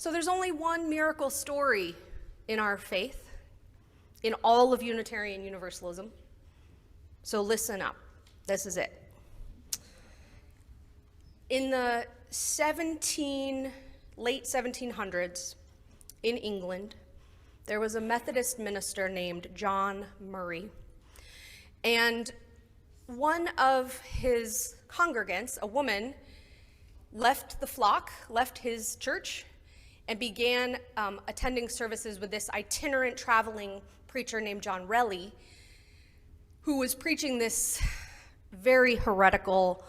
So there's only one miracle story in our faith, in all of Unitarian Universalism. So listen up. This is it. In the late 1700s in England, there was a Methodist minister named John Murray. And one of his congregants, a woman, left the flock, left his church, and began attending services with this itinerant traveling preacher named John Relly, who was preaching this very heretical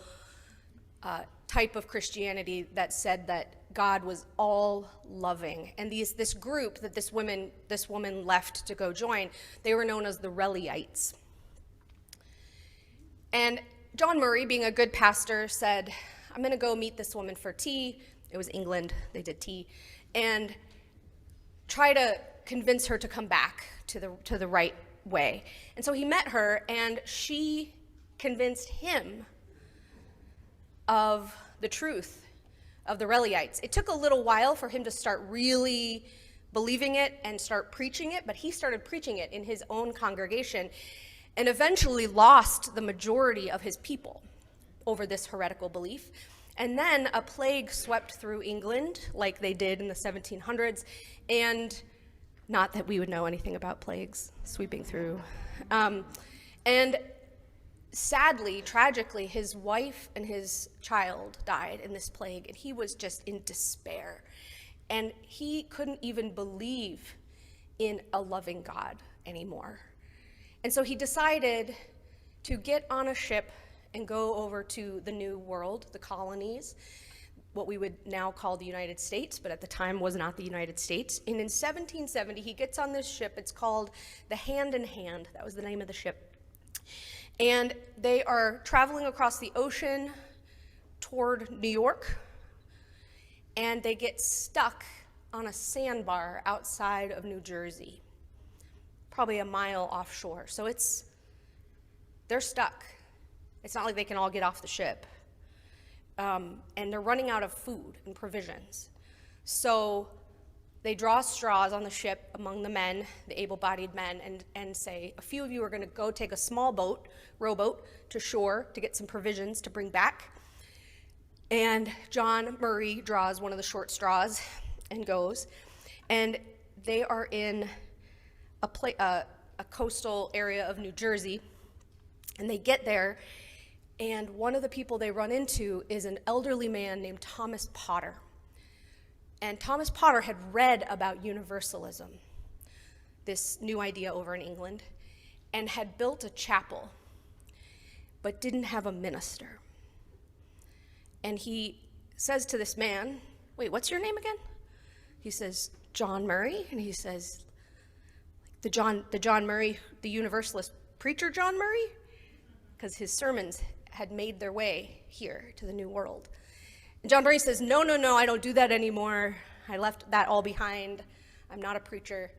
type of Christianity that said that God was all loving. And this group that this woman left to go join, they were known as the Rellyites. And John Murray, being a good pastor, said, I'm going to go meet this woman for tea. It was England, they did tea. And try to convince her to come back to the right way. And so he met her, and she convinced him of the truth of the Rellyites. It took a little while for him to start really believing it and start preaching it, but he started preaching it in his own congregation and eventually lost the majority of his people over this heretical belief. And then a plague swept through England, like they did in the 1700s, and not that we would know anything about plagues sweeping through. And sadly, tragically, his wife and his child died in this plague, and he was just in despair. And he couldn't even believe in a loving God anymore. And so he decided to get on a ship and go over to the New World, the colonies, what we would now call the United States, but at the time was not the United States. And in 1770, he gets on this ship. It's called the Hand in Hand. That was the name of the ship. And they are traveling across the ocean toward New York, and they get stuck on a sandbar outside of New Jersey, probably a mile offshore. So they're stuck. It's not like they can all get off the ship. And they're running out of food and provisions. So they draw straws on the ship among the men, the able-bodied men, and say, a few of you are going to go take a small boat, rowboat, to shore to get some provisions to bring back. And John Murray draws one of the short straws and goes. And they are in a coastal area of New Jersey. And they get there, and one of the people they run into is an elderly man named Thomas Potter. And Thomas Potter had read about Universalism, this new idea over in England, and had built a chapel, but didn't have a minister. And he says to this man, wait, what's your name again? He says, John Murray. And he says, the John Murray, the Universalist preacher John Murray? Because his sermons had made their way here to the New World. And John Murray says, no, I don't do that anymore. I left that all behind. I'm not a preacher.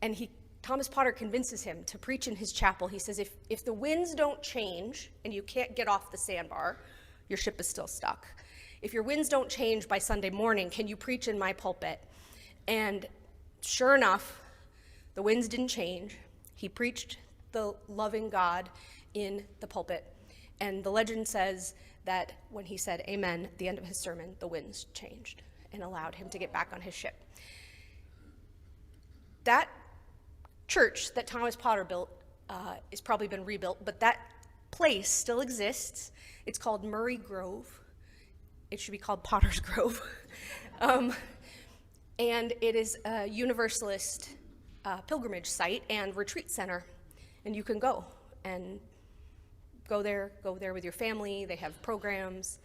And Thomas Potter convinces him to preach in his chapel. He says, if the winds don't change and you can't get off the sandbar, your ship is still stuck. If your winds don't change by Sunday morning, can you preach in my pulpit? And sure enough, the winds didn't change. He preached the loving God in the pulpit. And the legend says that when he said amen at the end of his sermon, the winds changed and allowed him to get back on his ship. That church that Thomas Potter built has probably been rebuilt, but that place still exists. It's called Murray Grove. It should be called Potter's Grove. And it is a Universalist pilgrimage site and retreat center. And you can go there with your family. They have programs.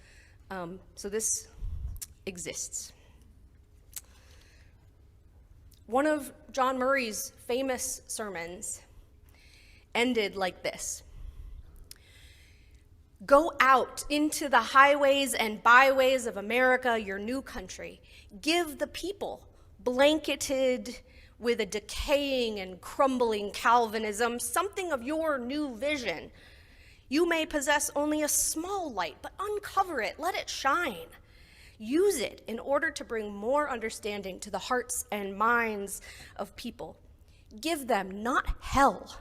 So this exists. One of John Murray's famous sermons ended like this. Go out into the highways and byways of America, your new country. Give the people, blanketed with a decaying and crumbling Calvinism, something of your new vision. You may possess only a small light, but uncover it, let it shine. Use it in order to bring more understanding to the hearts and minds of people. Give them not hell,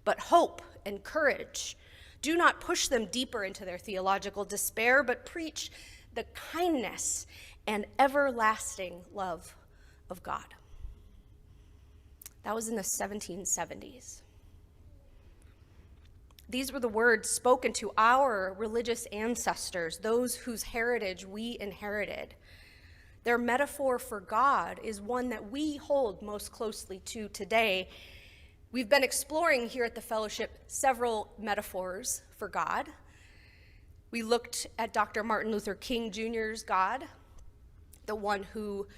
but hope and courage. Do not push them deeper into their theological despair, but preach the kindness and everlasting love of God. That was in the 1770s. These were the words spoken to our religious ancestors, those whose heritage we inherited. Their metaphor for God is one that we hold most closely to today. We've been exploring here at the fellowship several metaphors for God. We looked at Dr. Martin Luther King Jr.'s God, the one who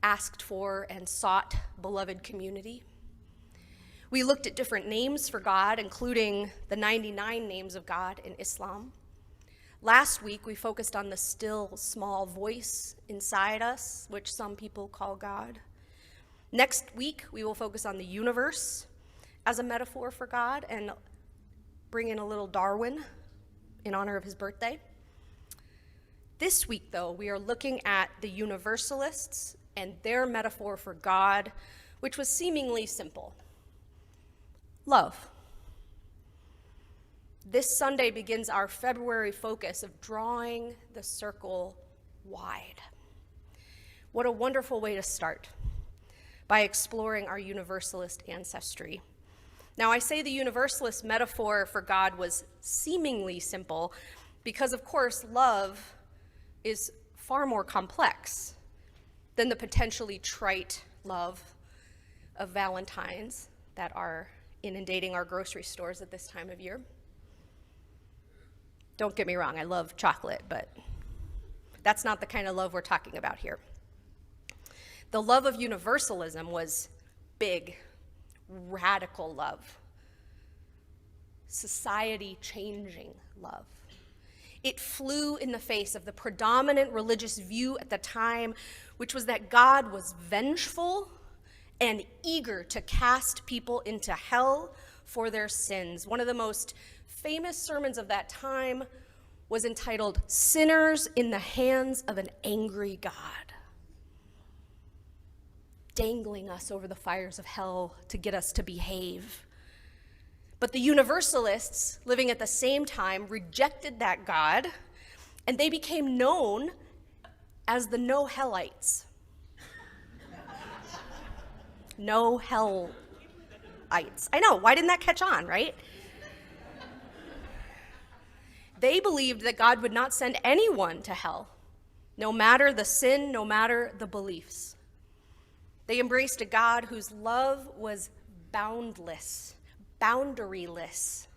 asked for and sought beloved community. We looked at different names for God, including the 99 names of God in Islam. Last week, we focused on the still, small voice inside us, which some people call God. Next week, we will focus on the universe as a metaphor for God and bring in a little Darwin in honor of his birthday. This week, though, we are looking at the universalists and their metaphor for God, which was seemingly simple. Love. This Sunday begins our February focus of drawing the circle wide. What a wonderful way to start, by exploring our universalist ancestry. Now, I say the universalist metaphor for God was seemingly simple because, of course, love is far more complex than the potentially trite love of Valentines that are inundating our grocery stores at this time of year. Don't get me wrong, I love chocolate, but that's not the kind of love we're talking about here. The love of universalism was big, radical love, society-changing love. It flew in the face of the predominant religious view at the time, which was that God was vengeful and eager to cast people into hell for their sins. One of the most famous sermons of that time was entitled, "Sinners in the Hands of an Angry God," dangling us over the fires of hell to get us to behave. But the universalists living at the same time rejected that God, and they became known as the no-hellites. No-hellites. I know, why didn't that catch on, right? They believed that God would not send anyone to hell, no matter the sin, no matter the beliefs. They embraced a God whose love was boundless, boundaryless,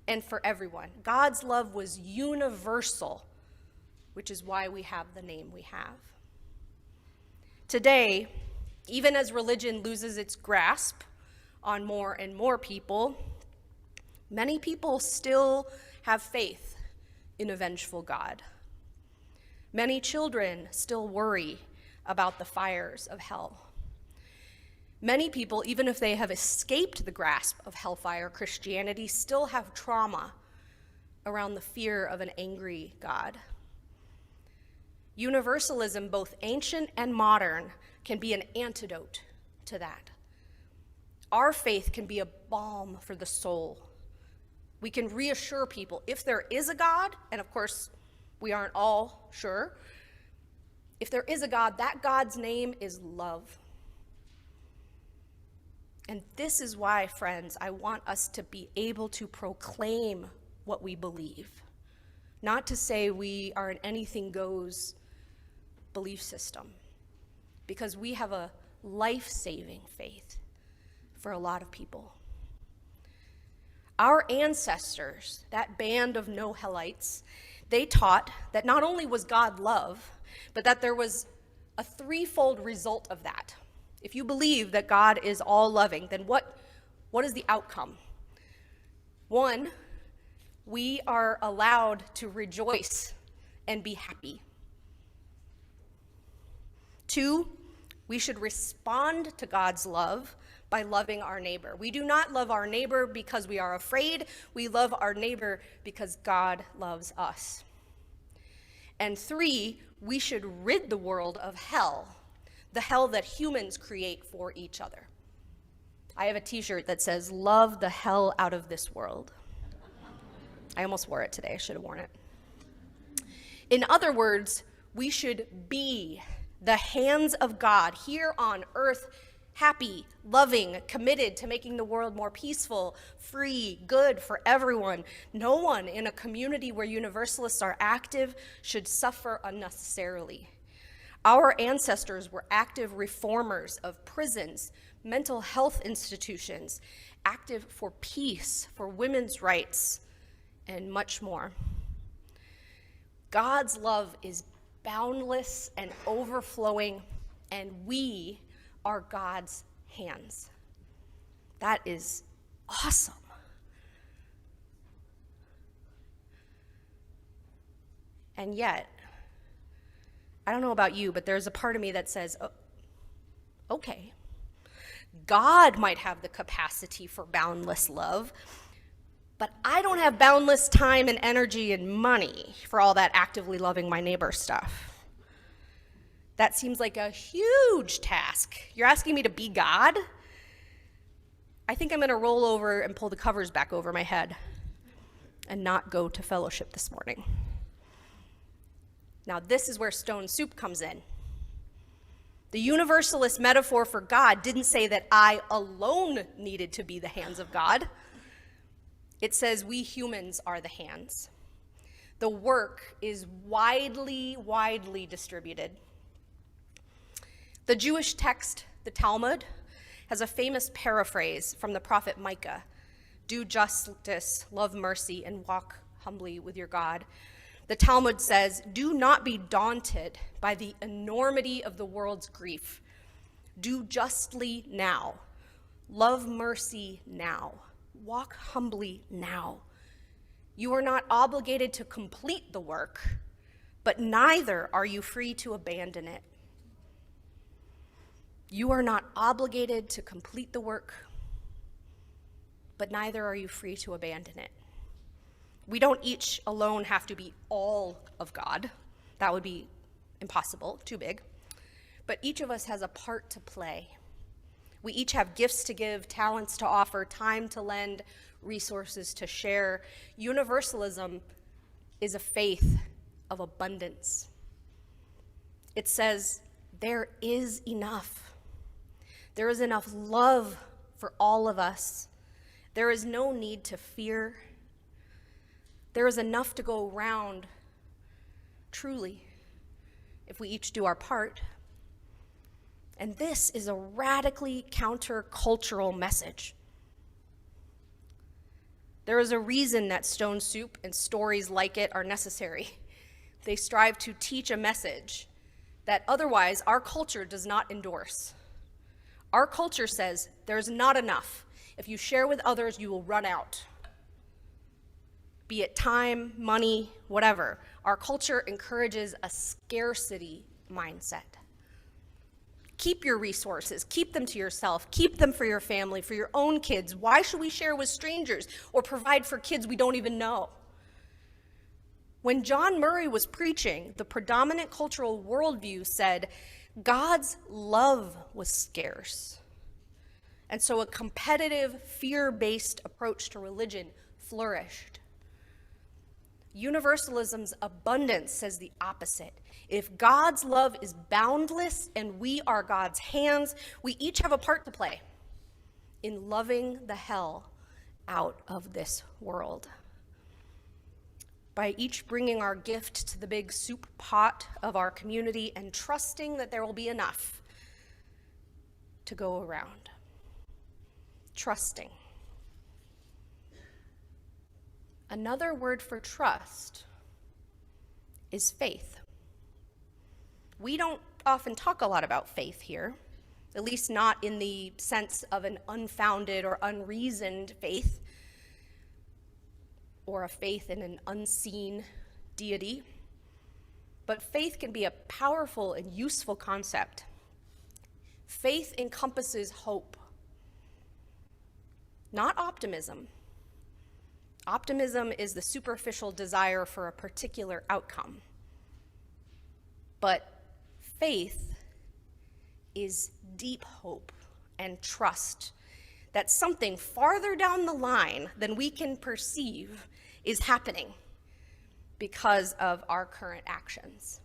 and for everyone. God's love was universal, which is why we have the name we have. Today, even as religion loses its grasp on more and more people, many people still have faith in a vengeful God. Many children still worry about the fires of hell. Many people, even if they have escaped the grasp of hellfire Christianity, still have trauma around the fear of an angry God. Universalism, both ancient and modern, can be an antidote to that. Our faith can be a balm for the soul. We can reassure people if there is a God, and of course, we aren't all sure. If there is a God, that God's name is love. And this is why, friends, I want us to be able to proclaim what we believe, not to say we are an anything goes belief system, because we have a life-saving faith for a lot of people. Our ancestors, that band of no-hellites, they taught that not only was God love, but that there was a threefold result of that. If you believe that God is all-loving, then what is the outcome? One, we are allowed to rejoice and be happy. Two, we should respond to God's love by loving our neighbor. We do not love our neighbor because we are afraid. We love our neighbor because God loves us. And 3, we should rid the world of hell, the hell that humans create for each other. I have a t-shirt that says, "Love the hell out of this world." I almost wore it today. I should have worn it. In other words, we should be the hands of God here on earth, happy, loving, committed to making the world more peaceful, free, good for everyone. No one in a community where universalists are active should suffer unnecessarily. Our ancestors were active reformers of prisons, mental health institutions, active for peace, for women's rights, and much more. God's love is boundless and overflowing, and we are God's hands. That is awesome. And yet, I don't know about you, but there's a part of me that says, oh, okay, God might have the capacity for boundless love, but I don't have boundless time and energy and money for all that actively loving my neighbor stuff. That seems like a huge task. You're asking me to be God? I think I'm going to roll over and pull the covers back over my head and not go to fellowship this morning. Now, this is where stone soup comes in. The universalist metaphor for God didn't say that I alone needed to be the hands of God. It says we humans are the hands. The work is widely distributed. The Jewish text, the Talmud, has a famous paraphrase from the prophet Micah: "Do justice, love mercy, and walk humbly with your God." The Talmud says, "Do not be daunted by the enormity of the world's grief. Do justly now. Love mercy now. Walk humbly now. You are not obligated to complete the work, but neither are you free to abandon it." You are not obligated to complete the work, but neither are you free to abandon it. We don't each alone have to be all of God. That would be impossible, too big. But each of us has a part to play. We each have gifts to give, talents to offer, time to lend, resources to share. Universalism is a faith of abundance. It says there is enough. There is enough love for all of us. There is no need to fear. There is enough to go around, truly, if we each do our part. And this is a radically countercultural message. There is a reason that stone soup and stories like it are necessary. They strive to teach a message that otherwise our culture does not endorse. Our culture says there's not enough. If you share with others, you will run out. Be it time, money, whatever. Our culture encourages a scarcity mindset. Keep your resources, keep them to yourself, keep them for your family, for your own kids. Why should we share with strangers or provide for kids we don't even know? When John Murray was preaching, the predominant cultural worldview said God's love was scarce. And so a competitive, fear-based approach to religion flourished. Universalism's abundance says the opposite. If God's love is boundless and we are God's hands, we each have a part to play in loving the hell out of this world. By each bringing our gift to the big soup pot of our community and trusting that there will be enough to go around. Trusting. Another word for trust is faith. We don't often talk a lot about faith here, at least not in the sense of an unfounded or unreasoned faith, or a faith in an unseen deity. But faith can be a powerful and useful concept. Faith encompasses hope, not optimism. Optimism is the superficial desire for a particular outcome. But faith is deep hope and trust that something farther down the line than we can perceive is happening because of our current actions.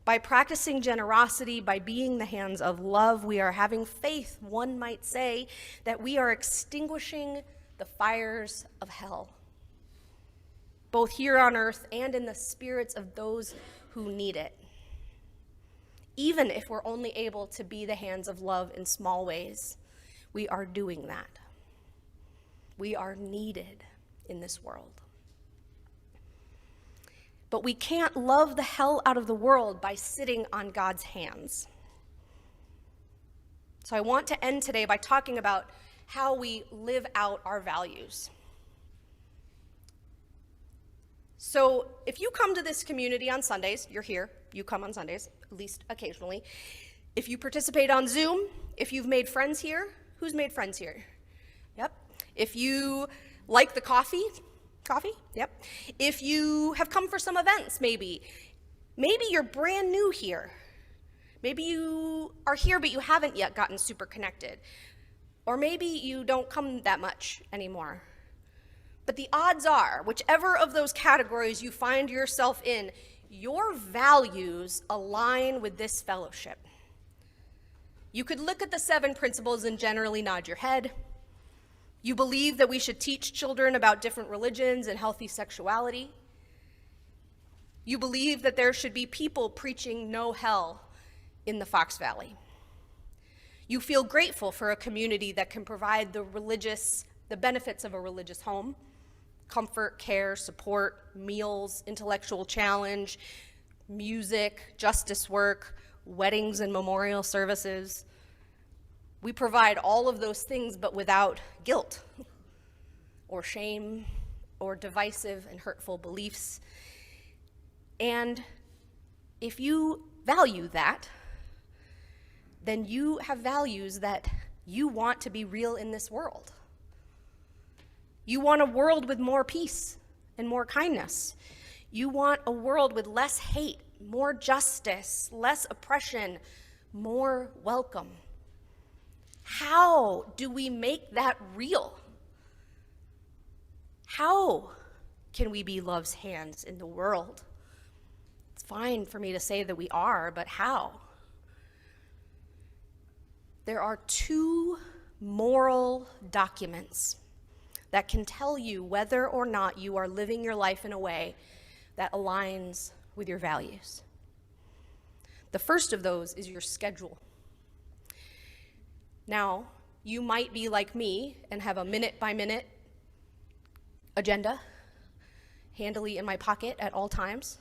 By practicing generosity, by being the hands of love, we are having faith, one might say, that we are extinguishing the fires of hell, both here on earth and in the spirits of those who need it. Even if we're only able to be the hands of love in small ways, we are doing that. We are needed in this world. But we can't love the hell out of the world by sitting on God's hands. So I want to end today by talking about how we live out our values. So if you come to this community on Sundays, you're here, you come on Sundays, at least occasionally. If you participate on Zoom, if you've made friends here, who's made friends here? Yep. If you like the coffee? Yep. If you have come for some events, maybe you're brand new here. Maybe you are here, but you haven't yet gotten super connected. Or maybe you don't come that much anymore. But the odds are, whichever of those categories you find yourself in, your values align with this fellowship. You could look at the 7 principles and generally nod your head. You believe that we should teach children about different religions and healthy sexuality. You believe that there should be people preaching no hell in the Fox Valley. You feel grateful for a community that can provide the benefits of a religious home: comfort, care, support, meals, intellectual challenge, music, justice work, weddings and memorial services. We provide all of those things, but without guilt or shame or divisive and hurtful beliefs. And if you value that, then you have values that you want to be real in this world. You want a world with more peace and more kindness. You want a world with less hate, more justice, less oppression, more welcome. How do we make that real? How can we be love's hands in the world? It's fine for me to say that we are, but how? There are 2 moral documents that can tell you whether or not you are living your life in a way that aligns with your values. The first of those is your schedule. Now, you might be like me and have a minute-by-minute agenda handily in my pocket at all times.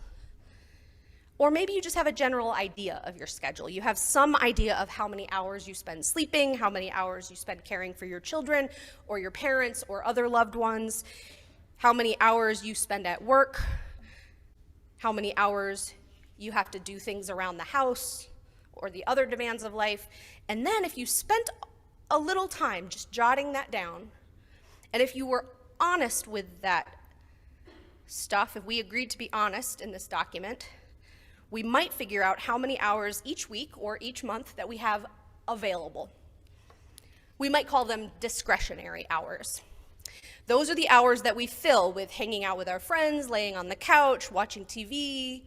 Or maybe you just have a general idea of your schedule. You have some idea of how many hours you spend sleeping, how many hours you spend caring for your children or your parents or other loved ones, how many hours you spend at work, how many hours you have to do things around the house or the other demands of life. And then if you spent a little time just jotting that down, and if you were honest with that stuff, if we agreed to be honest in this document, we might figure out how many hours each week or each month that we have available. We might call them discretionary hours. Those are the hours that we fill with hanging out with our friends, laying on the couch, watching TV,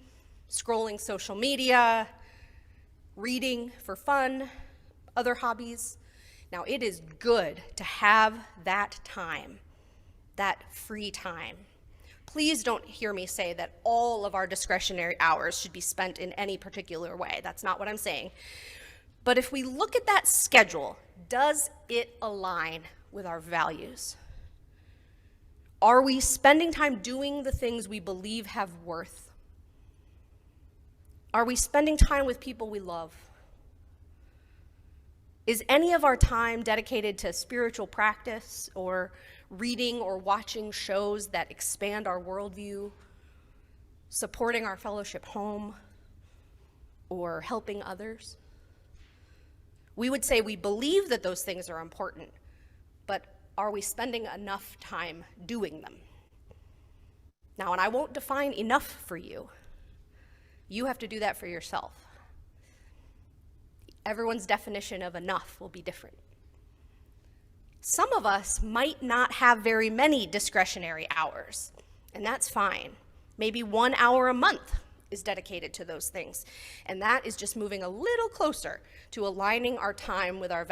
scrolling social media, reading for fun, other hobbies. Now, it is good to have that time, that free time. Please don't hear me say that all of our discretionary hours should be spent in any particular way. That's not what I'm saying. But if we look at that schedule, does it align with our values? Are we spending time doing the things we believe have worth? Are we spending time with people we love? Is any of our time dedicated to spiritual practice or reading or watching shows that expand our worldview, supporting our fellowship home, or helping others? We would say we believe that those things are important, but are we spending enough time doing them? Now, and I won't define enough for you, You have to do that for yourself. Everyone's definition of enough will be different. Some of us might not have very many discretionary hours, and that's fine. Maybe 1 hour a month is dedicated to those things, and that is just moving a little closer to aligning our time with our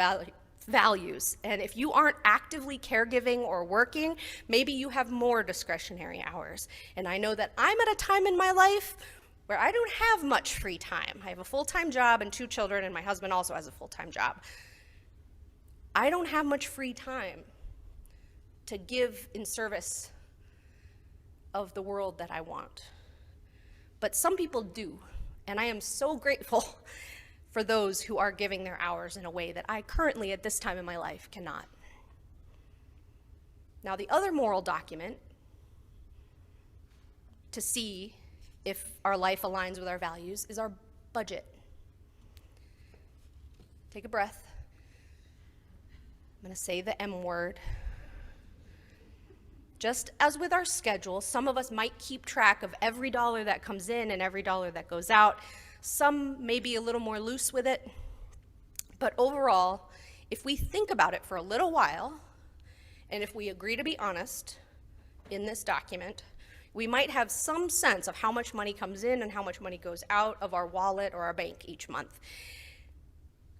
values. And if you aren't actively caregiving or working, maybe you have more discretionary hours. And I know that I'm at a time in my life where I don't have much free time. I have a full-time job and 2 children, and my husband also has a full-time job. I don't have much free time to give in service of the world that I want. But some people do, and I am so grateful for those who are giving their hours in a way that I currently, at this time in my life, cannot. Now, the other moral document to see if our life aligns with our values is our budget. Take a breath. I'm going to say the M word. Just as with our schedule, some of us might keep track of every dollar that comes in and every dollar that goes out. Some may be a little more loose with it. But overall, if we think about it for a little while, and if we agree to be honest in this document, we might have some sense of how much money comes in and how much money goes out of our wallet or our bank each month.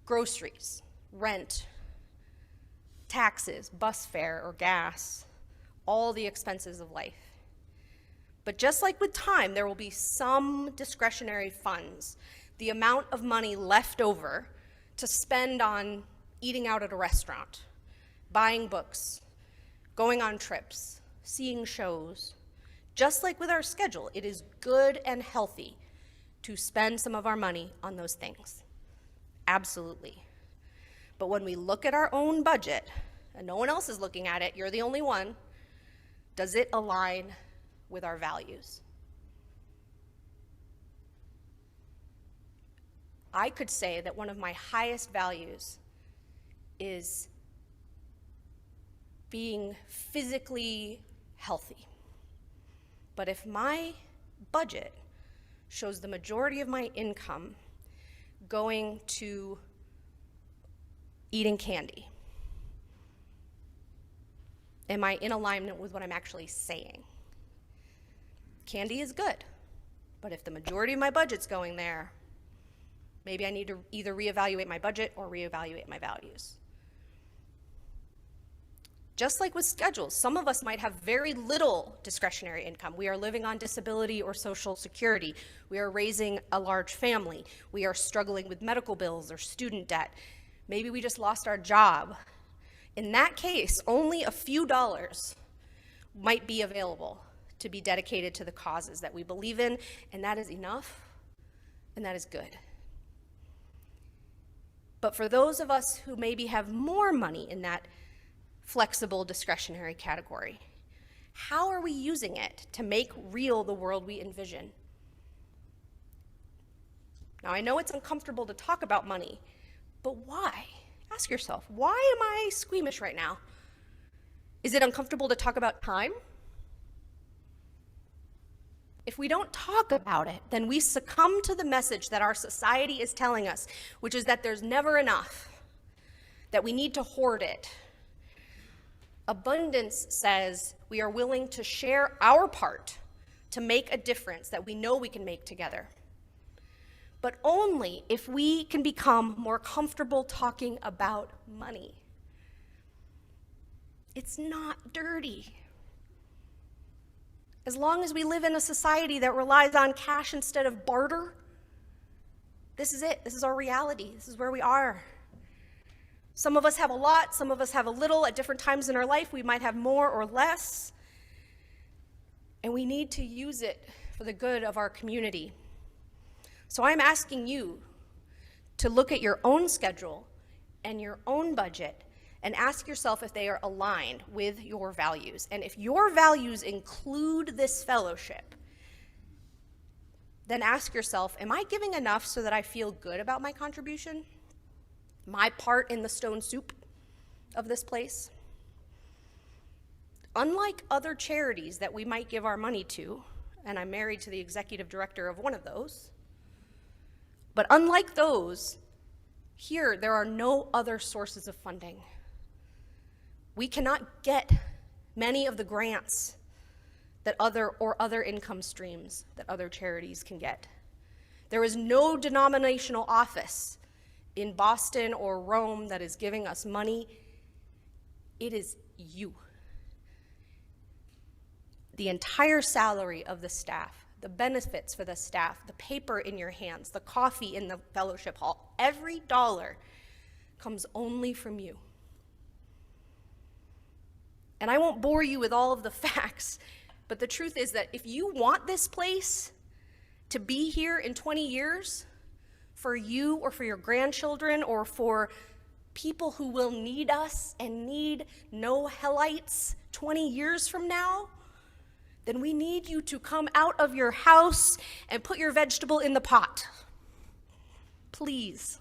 Groceries, rent, taxes, bus fare or gas, all the expenses of life. But just like with time, there will be some discretionary funds, the amount of money left over to spend on eating out at a restaurant, buying books, going on trips, seeing shows. Just like with our schedule, it is good and healthy to spend some of our money on those things. Absolutely. But when we look at our own budget, and no one else is looking at it, you're the only one, does it align with our values? I could say that one of my highest values is being physically healthy. But if my budget shows the majority of my income going to eating candy, am I in alignment with what I'm actually saying? Candy is good, but if the majority of my budget's going there, maybe I need to either reevaluate my budget or reevaluate my values. Just like with schedules, some of us might have very little discretionary income. We are living on disability or Social Security. We are raising a large family. We are struggling with medical bills or student debt. Maybe we just lost our job. In that case, only a few dollars might be available to be dedicated to the causes that we believe in, and that is enough, and that is good. But for those of us who maybe have more money in that flexible discretionary category, how are we using it to make real the world we envision? Now, I know it's uncomfortable to talk about money, but why? Ask yourself, why am I squeamish right now? Is it uncomfortable to talk about time? If we don't talk about it, then we succumb to the message that our society is telling us, which is that there's never enough, that we need to hoard it. Abundance says we are willing to share our part to make a difference that we know we can make together. But only if we can become more comfortable talking about money. It's not dirty. As long as we live in a society that relies on cash instead of barter, this is it. This is our reality. This is where we are. Some of us have a lot, some of us have a little. At different times in our life, we might have more or less. And we need to use it for the good of our community. So I'm asking you to look at your own schedule and your own budget and ask yourself if they are aligned with your values. And if your values include this fellowship, then ask yourself, am I giving enough so that I feel good about my contribution? My part in the stone soup of this place? Unlike other charities that we might give our money to, and I'm married to the executive director of one of those, But unlike those, here there are no other sources of funding. We cannot get many of the grants that other income streams that other charities can get. There is no denominational office in Boston or Rome that is giving us money. It is you. The entire salary of the staff, the benefits for the staff, the paper in your hands, the coffee in the fellowship hall, every dollar comes only from you. And I won't bore you with all of the facts, but the truth is that if you want this place to be here in 20 years, for you or for your grandchildren or for people who will need us and need no hellites 20 years from now, then we need you to come out of your house and put your vegetable in the pot. Please.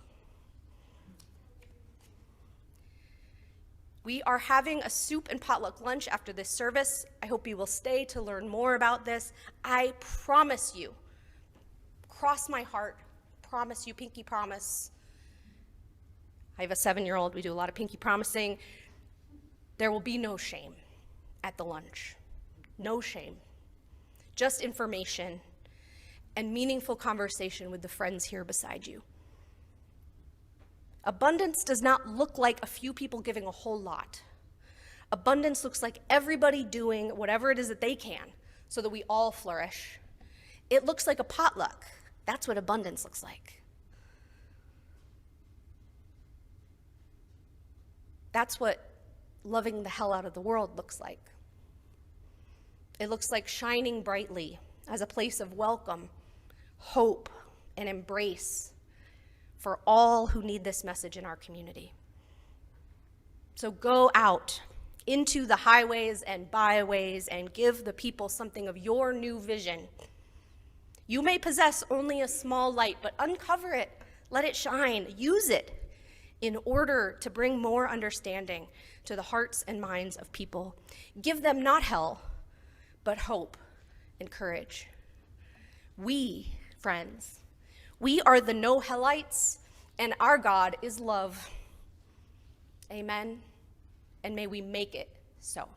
We are having a soup and potluck lunch after this service. I hope you will stay to learn more about this. I promise you, cross my heart, promise you, pinky promise. I have a 7-year-old, we do a lot of pinky promising. There will be no shame at the lunch. No shame. Just information and meaningful conversation with the friends here beside you. Abundance does not look like a few people giving a whole lot. Abundance looks like everybody doing whatever it is that they can so that we all flourish. It looks like a potluck. That's what abundance looks like. That's what loving the hell out of the world looks like. It looks like shining brightly as a place of welcome, hope, and embrace for all who need this message in our community. So go out into the highways and byways and give the people something of your new vision. You may possess only a small light, but uncover it, let it shine, use it in order to bring more understanding to the hearts and minds of people. Give them not hell, but hope and courage. We, friends, we are the no hellites, and our God is love. Amen. And may we make it so.